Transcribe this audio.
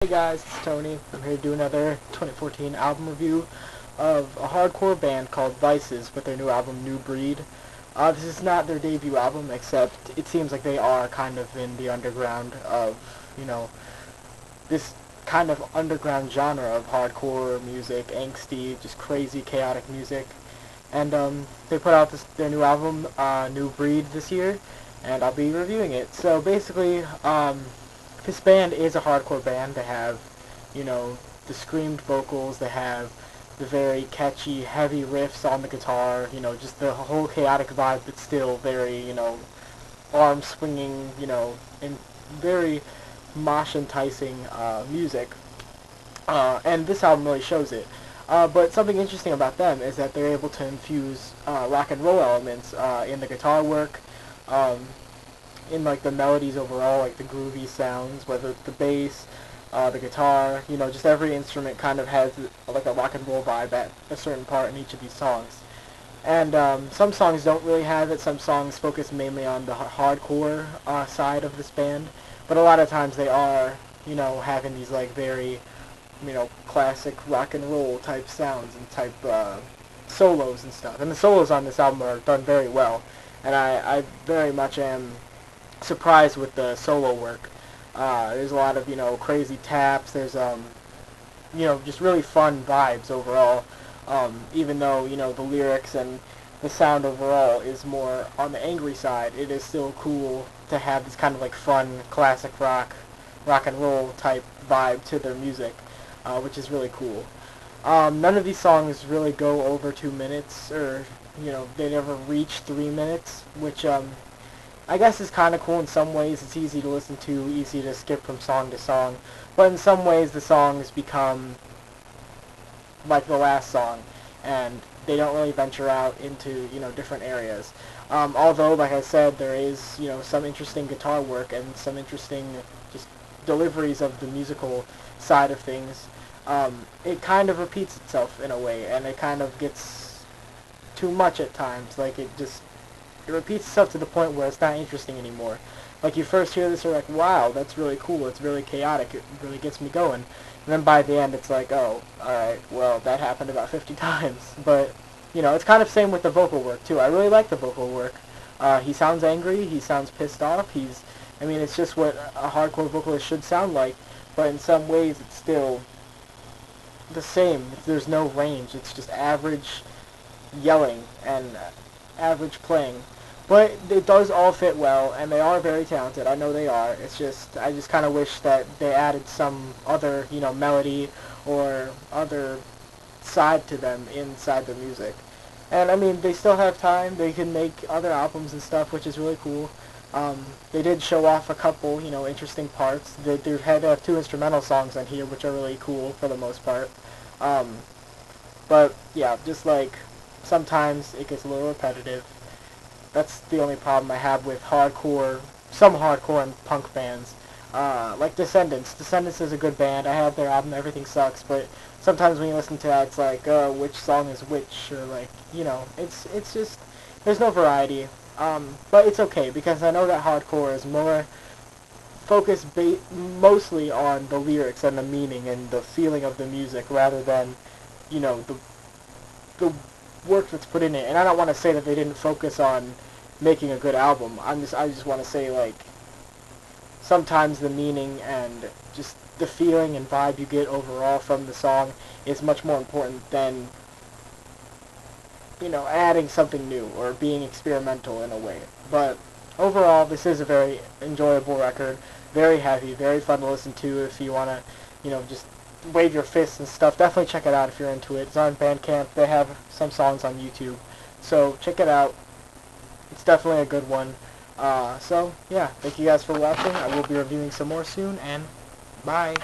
Hey guys, it's Tony. I'm here to do another 2014 album review of a hardcore band called Vices with their new album, New Breed. This is not their debut album, except it seems like they are kind of in the underground of, this kind of underground genre of hardcore music, angsty, just crazy, chaotic music. And they put out their new album, New Breed, this year, and I'll be reviewing it. So basically, this band is a hardcore band. They have, the screamed vocals. They have the very catchy, heavy riffs on the guitar. Just the whole chaotic vibe, but still very, arm swinging, and very mosh enticing music. And this album really shows it. But something interesting about them is that they're able to infuse rock and roll elements in the guitar work. In like the melodies overall, like the groovy sounds, whether it's the bass, the guitar, just every instrument kind of has like a rock and roll vibe at a certain part in each of these songs. And some songs don't really have it. Some songs focus mainly on the hardcore side of this band, but a lot of times they are, having these like very, classic rock and roll type sounds and type solos and stuff. And the solos on this album are done very well, and I very much am surprised with the solo work. There's a lot of, crazy taps. There's, just really fun vibes overall. Even though, the lyrics and the sound overall is more on the angry side, it is still cool to have this kind of like fun, classic rock and roll type vibe to their music, which is really cool. None of these songs really go over 2 minutes, or, they never reach 3 minutes, which, I guess it's kind of cool in some ways. It's easy to listen to, easy to skip from song to song. But in some ways, the songs become like the last song, and they don't really venture out into, different areas. Although, like I said, there is, some interesting guitar work and some interesting just deliveries of the musical side of things. It kind of repeats itself in a way, and it kind of gets too much at times. Like, it repeats itself to the point where it's not interesting anymore. Like, you first hear this, you're like, wow, that's really cool, it's really chaotic, it really gets me going. And then by the end, it's like, oh, alright, well, that happened about 50 times. But, it's kind of same with the vocal work, too. I really like the vocal work. He sounds angry, he sounds pissed off, it's just what a hardcore vocalist should sound like, but in some ways, it's still the same. There's no range, it's just average yelling and average playing. But it does all fit well, and they are very talented. I know they are. It's just, I just kind of wish that they added some other, melody or other side to them inside the music. And they still have time. They can make other albums and stuff, which is really cool. They did show off a couple, interesting parts. They had 2 instrumental songs on here, which are really cool for the most part. But yeah, just like sometimes it gets a little repetitive. That's the only problem I have with some hardcore and punk bands. Like Descendants. Descendants is a good band. I have their album, Everything Sucks, but sometimes when you listen to that, it's like, which song is which, or like, it's just, there's no variety. But it's okay, because I know that hardcore is more focused mostly on the lyrics and the meaning and the feeling of the music, rather than, the work that's put in it. And I don't want to say that they didn't focus on making a good album. I just want to say, like, sometimes the meaning and just the feeling and vibe you get overall from the song is much more important than, adding something new or being experimental in a way. But overall, this is a very enjoyable record, very heavy, very fun to listen to if you want to, just wave your fists and stuff. Definitely check it out if you're into it. It's on Bandcamp. They have some songs on YouTube, so check it out. It's definitely a good one. So yeah, thank you guys for watching. I will be reviewing some more soon, and bye.